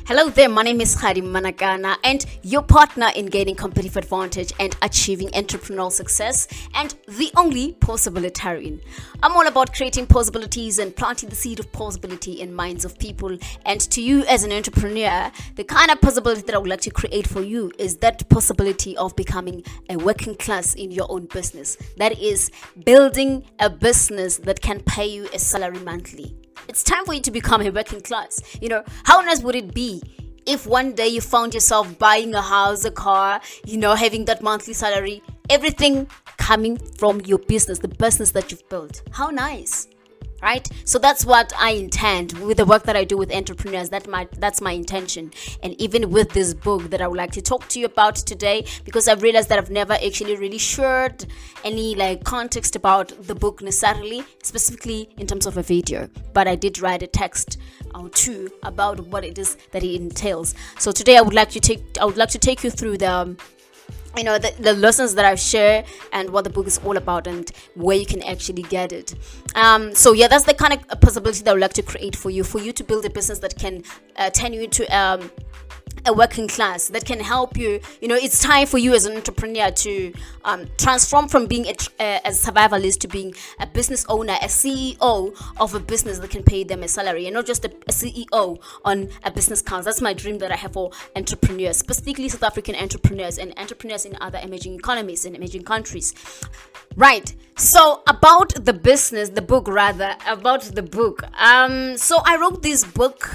Hello there, my name is Mmanakana and your partner in gaining competitive advantage and achieving entrepreneurial success and the only possibilitarian. I'm all about creating possibilities and planting the seed of possibility in minds of people. And to you as an entrepreneur, the kind of possibility that I would like to create for you is that possibility of becoming a working class in your own business. That is building a business that can pay you a salary monthly. It's time for you to become a working class. How nice would it be if one day you found yourself buying a house, a car, having that monthly salary, everything coming from your business, the business that you've built. How nice, right? So that's what I intend with the work that I do with entrepreneurs. That's my intention. And even with this book that I would like to talk to you about today, because I've realized that I've never actually really shared any context about the book necessarily, specifically in terms of a video, but I did write a text or two about what it is that it entails. So today I would like to take you through the lessons that I share and what the book is all about and where you can actually get it. That's the kind of possibility that I would like to create for you to build a business that can turn you into a working class, that can help you. It's time for you as an entrepreneur to transform from being a survivalist to being a business owner, a CEO of a business that can pay them a salary, and not just a CEO on a business council. That's my dream that I have for entrepreneurs, specifically South African entrepreneurs and entrepreneurs in other emerging economies and emerging countries. Right. So about the book. So I wrote this book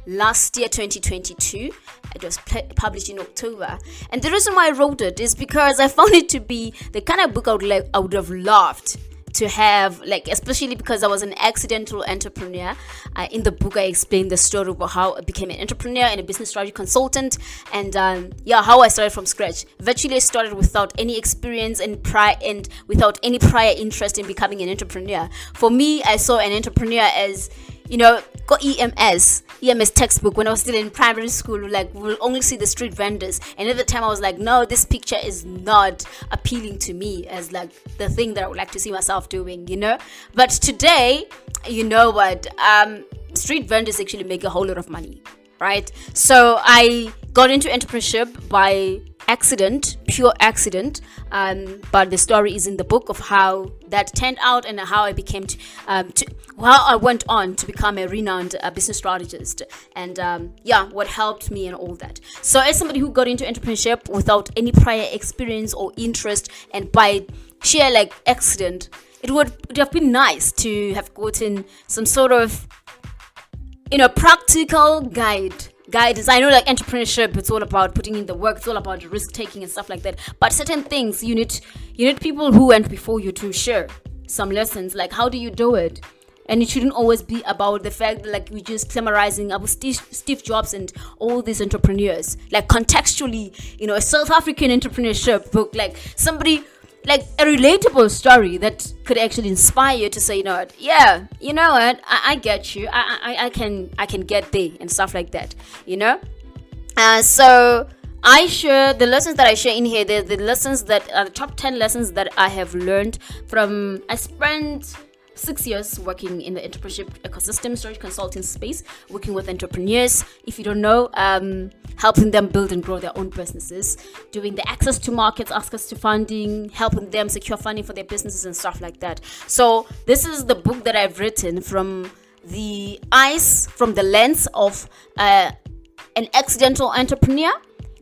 last year, 2022. It was published in October, and the reason why I wrote it is because I found it to be the kind of book I would have loved to have, especially because I was an accidental entrepreneur. In the book, I explained the story of how I became an entrepreneur and a business strategy consultant, and how I started from scratch. Virtually, I started without any experience and without any prior interest in becoming an entrepreneur. For me, I saw an entrepreneur as got EMS textbook when I was still in primary school. We'll only see the street vendors, and at the time I was like, no, this picture is not appealing to me as the thing that I would like to see myself doing. But today, street vendors actually make a whole lot of money, right? So I got into entrepreneurship by pure accident, but the story is in the book of how that turned out and how I became how I went on to become a renowned business strategist, and what helped me and all that. So as somebody who got into entrepreneurship without any prior experience or interest, and by sheer accident, it would have been nice to have gotten some sort of practical guidance. I know entrepreneurship, it's all about putting in the work, it's all about risk taking and stuff like that, but certain things you need people who went before you to share some lessons, how do you do it. And it shouldn't always be about the fact that we're just glamorizing about Steve Jobs and all these entrepreneurs. Contextually, a South African entrepreneurship book, somebody a relatable story that could actually inspire you to say, I get you. I can get there and stuff like that. So I share the lessons that I share in here. The lessons that are the top 10 lessons that I have learned from. I spent 6 years working in the entrepreneurship ecosystem, strategy consulting space, working with entrepreneurs. If you don't know, helping them build and grow their own businesses, doing the access to markets, access to funding, helping them secure funding for their businesses and stuff like that. So this is the book that I've written from the lens of an accidental entrepreneur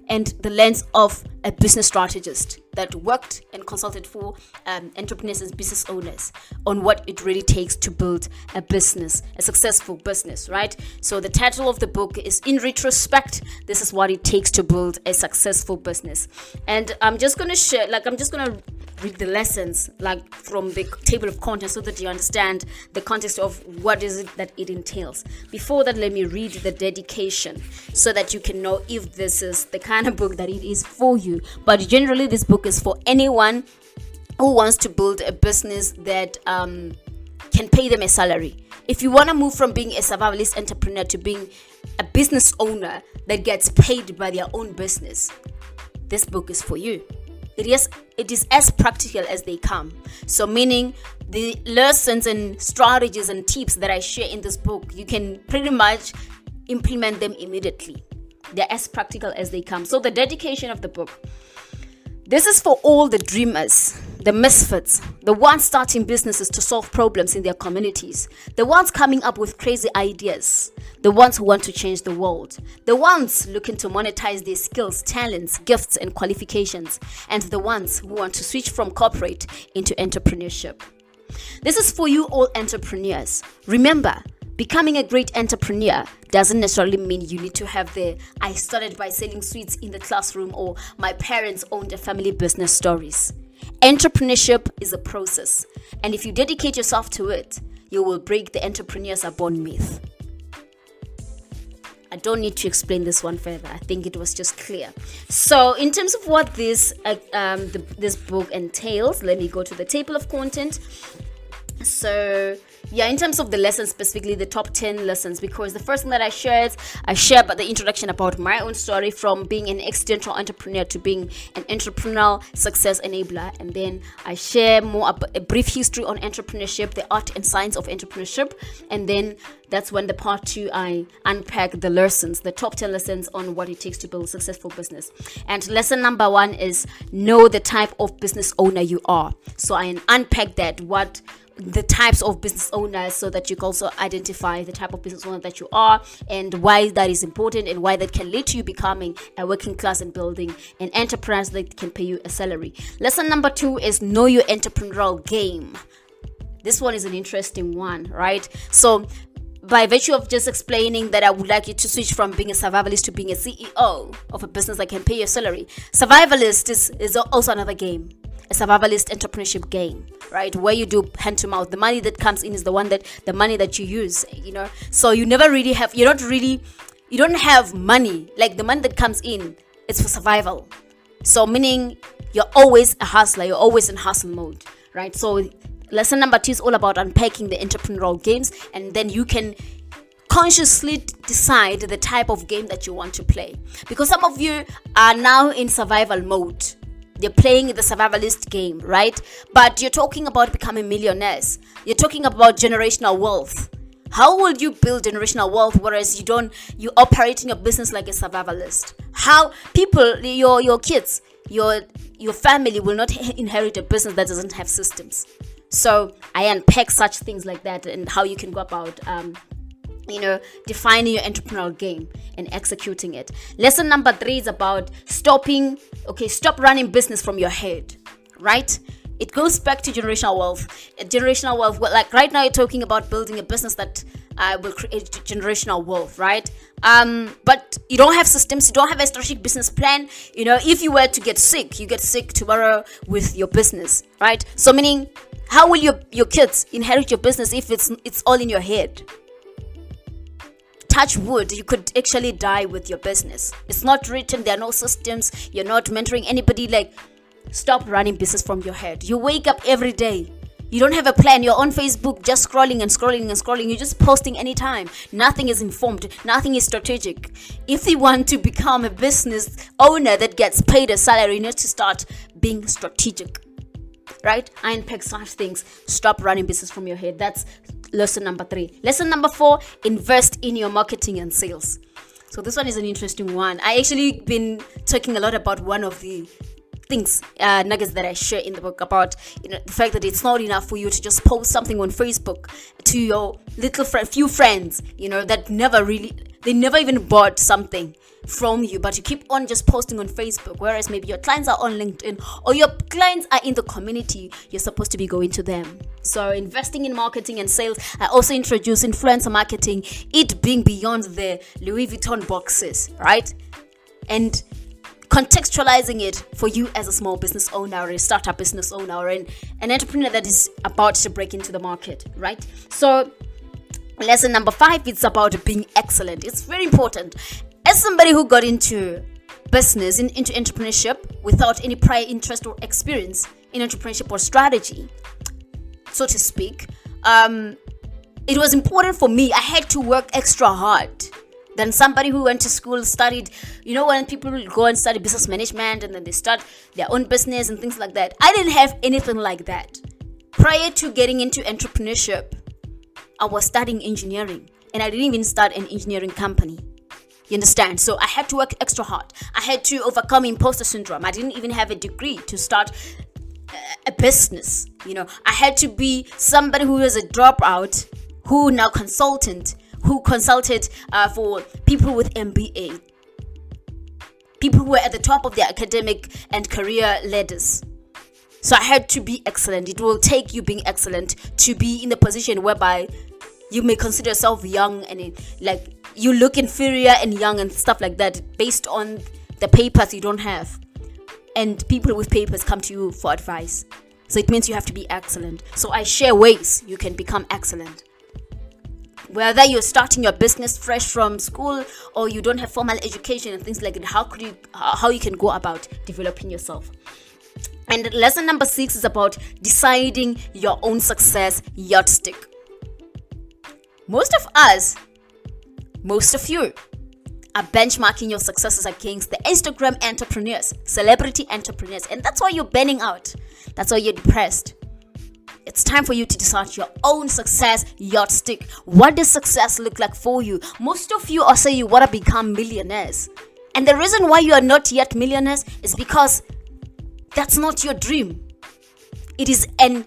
and the lens of a business strategist that worked and consulted for entrepreneurs and business owners on what it really takes to build a business, a successful business, right? So the title of the book is In Retrospect, This is What It Takes to Build a Successful Business. And I'm just going to share, read the lessons from the table of contents so that you understand the context of what is it that it entails. Before that, let me read the dedication so that you can know if this is the kind of book that it is for you. But generally, this book is for anyone who wants to build a business that can pay them a salary. If you want to move from being a survivalist entrepreneur to being a business owner that gets paid by their own business, this book is for you. It is as practical as they come. So meaning the lessons and strategies and tips that I share in this book, you can pretty much implement them immediately. They're as practical as they come. So the dedication of the book, this is for all the dreamers, the misfits, the ones starting businesses to solve problems in their communities, the ones coming up with crazy ideas, the ones who want to change the world, the ones looking to monetize their skills, talents, gifts, and qualifications, and the ones who want to switch from corporate into entrepreneurship. This is for you all entrepreneurs. Remember, becoming a great entrepreneur doesn't necessarily mean you need to have the "I started by selling sweets in the classroom" or "my parents owned a family business" stories. Entrepreneurship is a process, and if you dedicate yourself to it, you will break the entrepreneurs are born myth. I don't need to explain this one further. I think it was just clear. So in terms of what this book entails, let me go to the table of content. So yeah, in terms of the lessons, specifically the top 10 lessons, because the first thing that I share about the introduction about my own story from being an accidental entrepreneur to being an entrepreneurial success enabler. And then I share more about a brief history on entrepreneurship, the art and science of entrepreneurship. And then that's when the part 2, I unpack the lessons, the top 10 lessons on what it takes to build a successful business. And lesson number 1 is know the type of business owner you are. So I unpack that, what the types of business owners, so that you can also identify the type of business owner that you are and why that is important and why that can lead to you becoming a working class and building an enterprise that can pay you a salary. Lesson number 2 is know your entrepreneurial game. This one is an interesting one, right? So by virtue of just explaining that I would like you to switch from being a survivalist to being a CEO of a business that can pay your salary. Survivalist is also another game. A survivalist entrepreneurship game, right? Where you do hand to mouth. The money that comes in is the money that you use, So you don't have money. Like the money that comes in, it's for survival. So meaning you're always a hustler, you're always in hustle mode, right? So lesson number 2 is all about unpacking the entrepreneurial games, and then you can consciously decide the type of game that you want to play. Because some of you are now in survival mode. You're playing the survivalist game, right? But you're talking about becoming millionaires. You're talking about generational wealth. How will you build generational wealth whereas you operate in your business like a survivalist? How people, your kids, your family will not inherit a business that doesn't have systems. So I unpack such things like that and how you can go about defining your entrepreneurial game and executing it. Lesson number 3 is about stop running business from your head, right? It goes back to generational wealth. Generational wealth, like right now you're talking about building a business that will create generational wealth, right? But you don't have systems, you don't have a strategic business plan. If you were to get sick, you get sick tomorrow with your business, right? So meaning, how will your kids inherit your business if it's all in your head? Touch wood, you could actually die with your business. It's not written, there are no systems, you're not mentoring anybody. Like, stop running business from your head. You wake up every day, you don't have a plan, you're on Facebook just scrolling and scrolling and scrolling, you're just posting anytime. Nothing is informed, nothing is strategic. If you want to become a business owner that gets paid a salary, you need to start being strategic, right? I unpack such things. Stop running business from your head. That's lesson number 3. Lesson number 4, invest in your marketing and sales. So this one is an interesting one. I actually been talking a lot about one of the things, nuggets that I share in the book about, the fact that it's not enough for you to just post something on Facebook to your few friends, that they never even bought something from you, but you keep on just posting on Facebook, whereas maybe your clients are on LinkedIn or your clients are in the community. You're supposed to be going to them. So investing in marketing and sales. I also introduce influencer marketing, it being beyond the Louis Vuitton boxes, right? And contextualizing it for you as a small business owner or a startup business owner or an entrepreneur that is about to break into the market, right? So lesson number 5, it's about being excellent. It's very important. As somebody who got into business, into entrepreneurship without any prior interest or experience in entrepreneurship or strategy, so to speak, it was important for me. I had to work extra hard than somebody who went to school, studied, when people go and study business management and then they start their own business and things like that. I didn't have anything like that. Prior to getting into entrepreneurship, I was studying engineering. and I didn't even start an engineering company. You understand? So I had to work extra hard. I had to overcome imposter syndrome. I didn't even have a degree to start a business. I had to be somebody who was a dropout, who now who consulted for people with MBA, people who were at the top of their academic and career ladders. So I had to be excellent. It will take you being excellent to be in the position whereby you may consider yourself young and you look inferior and young and stuff like that based on the papers you don't have. And people with papers come to you for advice. So it means you have to be excellent. So I share ways you can become excellent. Whether you're starting your business fresh from school or you don't have formal education and things like that, how you can go about developing yourself. And lesson number 6 is about deciding your own success yardstick. Most of you are benchmarking your successes against the Instagram entrepreneurs, celebrity entrepreneurs, and that's why you're burning out. That's why you're depressed. It's time for you to decide your own success yardstick. What does success look like for you? Most of you are saying you want to become millionaires. And the reason why you are not yet millionaires is because that's not your dream. It is an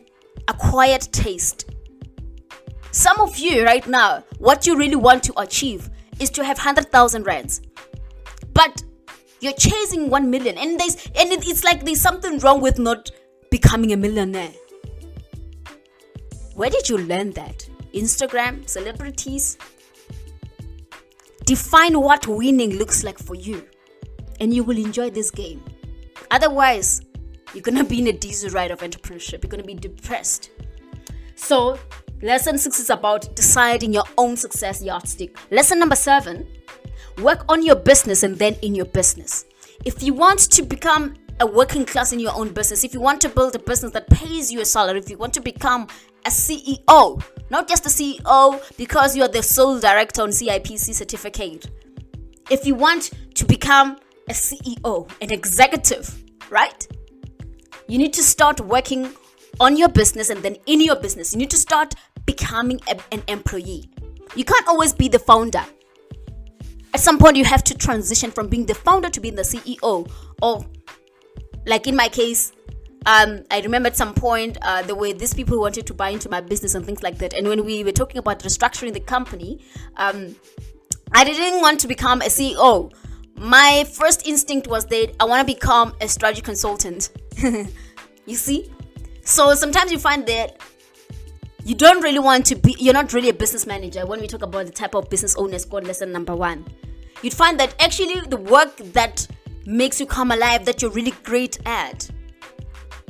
acquired taste. Some of you right now, what you really want to achieve is to have 100,000 rands. But you're chasing 1 million. And it's like there's something wrong with not becoming a millionaire. Where did you learn that? Instagram, celebrities? Define what winning looks like for you, and you will enjoy this game. Otherwise, you're going to be in a diesel ride of entrepreneurship. You're going to be depressed. So, lesson 6 is about deciding your own success yardstick. Lesson number 7, work on your business and then in your business. If you want to become a working class in your own business, if you want to build a business that pays you a salary, if you want to become a CEO, not just a CEO because you're the sole director on CIPC certificate. If you want to become a CEO, an executive, right? You need to start working on your business and then in your business. You need to start becoming an employee. You can't always be the founder. At some point, you have to transition from being the founder to being the CEO. Or, like in my case, I remember at some point the way these people wanted to buy into my business and things like that. And when we were talking about restructuring the company, I didn't want to become a CEO. My first instinct was that I want to become a strategy consultant. You see? So sometimes you find that you don't really want to be, you're not really a business manager. When we talk about the type of business owners, called lesson number 1, you'd find that actually the work that makes you come alive, that you're really great at,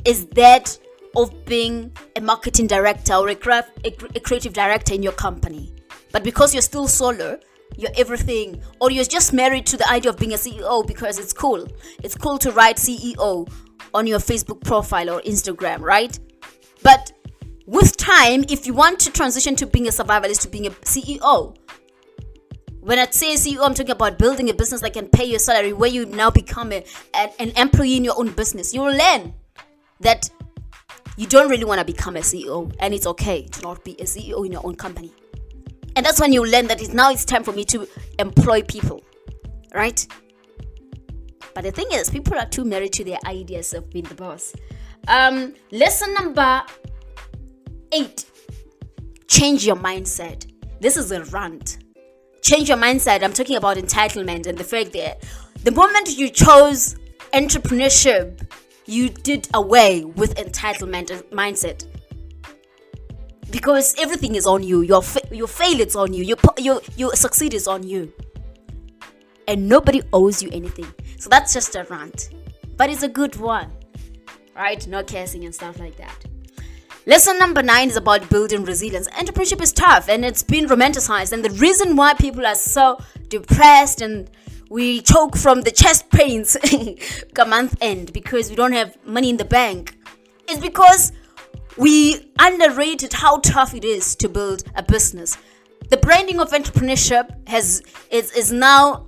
is that of being a marketing director or a creative director in your company. But because you're still solo, you're everything, or you're just married to the idea of being a CEO because it's cool. It's cool to write CEO on your Facebook profile or Instagram, right? But with time, if you want to transition to being a survivalist to being a CEO, when I say CEO, I'm talking about building a business that can pay your salary, where you now become an employee in your own business. You will learn that you don't really want to become a CEO, and it's okay to not be a CEO in your own company. And that's when you learn that it's time for me to employ people, right? But the thing is, people are too married to their ideas of being the boss. Lesson number 8, change your mindset. This is a rant. Change your mindset. I'm talking about entitlement and the fact that the moment you chose entrepreneurship, you did away with entitlement and mindset. Because everything is on you. Your fail is on you. Your succeed is on you. And nobody owes you anything. So that's just a rant. But it's a good one. Right? No cursing and stuff like that. Lesson number 9 is about building resilience. Entrepreneurship is tough and it's been romanticized. And the reason why people are so depressed and we choke from the chest pains come month end because we don't have money in the bank is because we underrated how tough it is to build a business. The branding of entrepreneurship is now,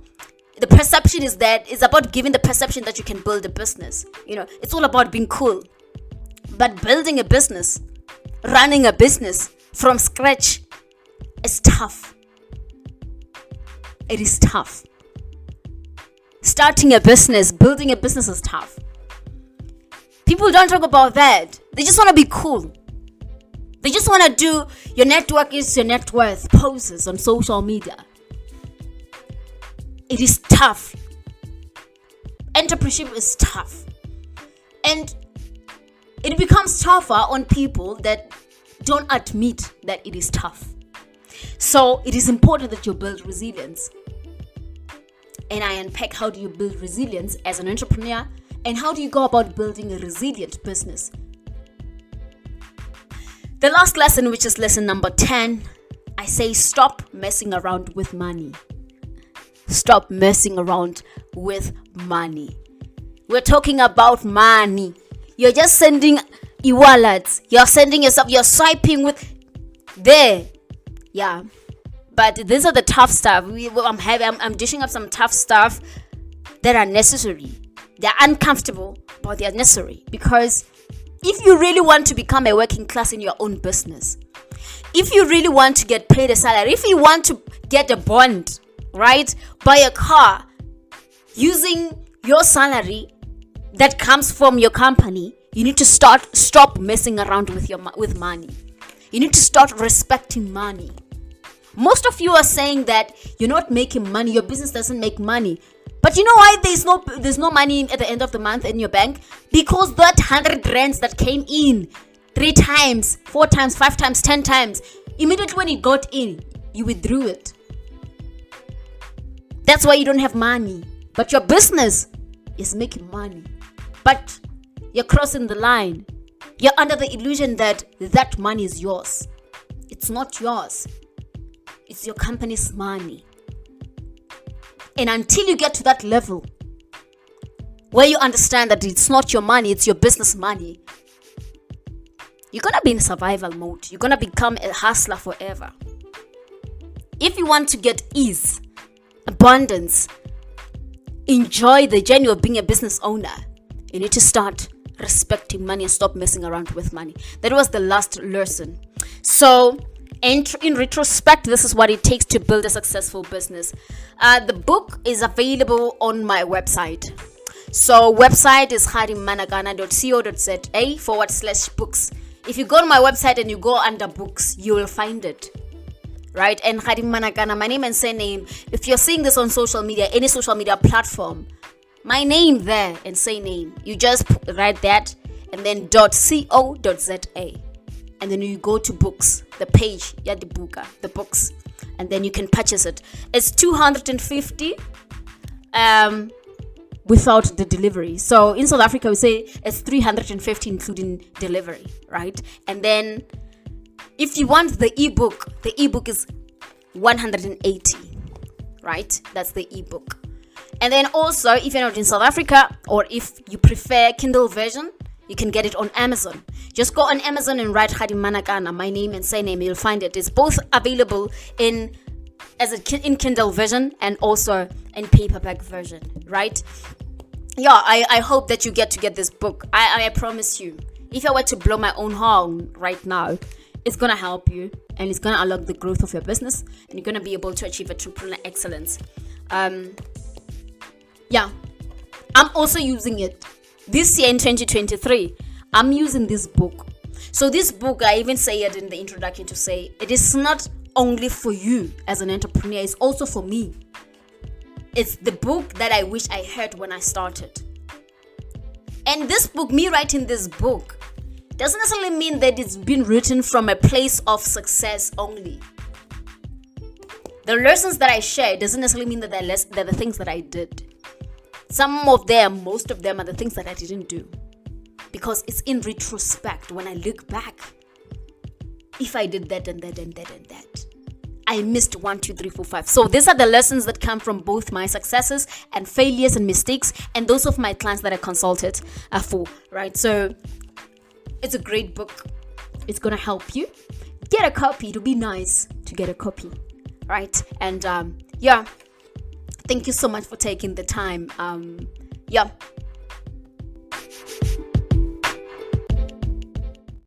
the perception is that it's about giving the perception that you can build a business. It's all about being cool. But building a business, running a business from scratch is tough. it is tough. Starting a business, building a business is tough. People don't talk about that. They just want to be cool. They just want to do your network is your net worth poses on social media. It is tough. Entrepreneurship is tough. And it becomes tougher on people that don't admit that it is tough. So it is important that you build resilience. And I unpack how do you build resilience as an entrepreneur and how do you go about building a resilient business. The last lesson, which is lesson number 10, I say stop messing around with money. Stop messing around with money. We're talking about money. You're just sending e-wallets. You're sending yourself. You're swiping with there. Yeah. But these are the tough stuff. I'm dishing up some tough stuff that are necessary. They're uncomfortable, but they're necessary. Because if you really want to become a working class in your own business, if you really want to get paid a salary, if you want to get a bond, right, buy a car using your salary that comes from your company, you need to stop messing around with money. You need to start respecting money. Most of you are saying that you're not making money, your business doesn't make money. But you know why there's no money at the end of the month in your bank? Because that 100 rands that came in 3 times, 4 times, 5 times, 10 times, immediately when it got in, you withdrew it. That's why you don't have money. But your business is making money. But you're crossing the line. You're under the illusion that that money is yours. It's not yours. It's your company's money. And until you get to that level where you understand that it's not your money, it's your business money, you're going to be in survival mode. You're going to become a hustler forever. If you want to get ease, abundance, enjoy the journey of being a business owner, you need to start respecting money and stop messing around with money. That was the last lesson. So, in retrospect, this is what it takes to build a successful business. The book is available on my website. So website is mmanakana.co.za/books. If you go to my website and you go under books, you will find it. Right? And Mmanakana, my name and surname. If you're seeing this on social media, any social media platform, my name there and surname, you just write that and then .co.za. And then you go to books, the page, the books, and then you can purchase it. It's 250 without the delivery. So in South Africa, we say it's 350 including delivery, right? And then if you want the ebook is 180, right? That's the ebook. And then also, if you're not in South Africa, or if you prefer Kindle version, you can get it on Amazon. Just go on Amazon and write Mmanakana, my name and surname. You'll find it. It's both available in Kindle version and also in paperback version, right? Yeah, I hope that you get this book. I promise you, if I were to blow my own horn right now, it's gonna help you and it's gonna unlock the growth of your business and you're gonna be able to achieve entrepreneur excellence. Yeah, I'm also using it. This year in 2023, I'm using this book. So this book, I even say it in the introduction to say, it is not only for you as an entrepreneur, it's also for me. It's the book that I wish I had when I started. And this book, me writing this book, doesn't necessarily mean that it's been written from a place of success only. The lessons that I share doesn't necessarily mean that they're the things that I did. Most of them are the things that I didn't do. Because it's in retrospect, when I look back, if I did that and that and that and that, I missed 1, 2, 3, 4, 5. So these are the lessons that come from both my successes and failures and mistakes and those of my clients that I consulted for, right? So it's a great book. It's going to help you. Get a copy. It'll be nice to get a copy, right? And yeah. Thank you so much for taking the time. Yeah.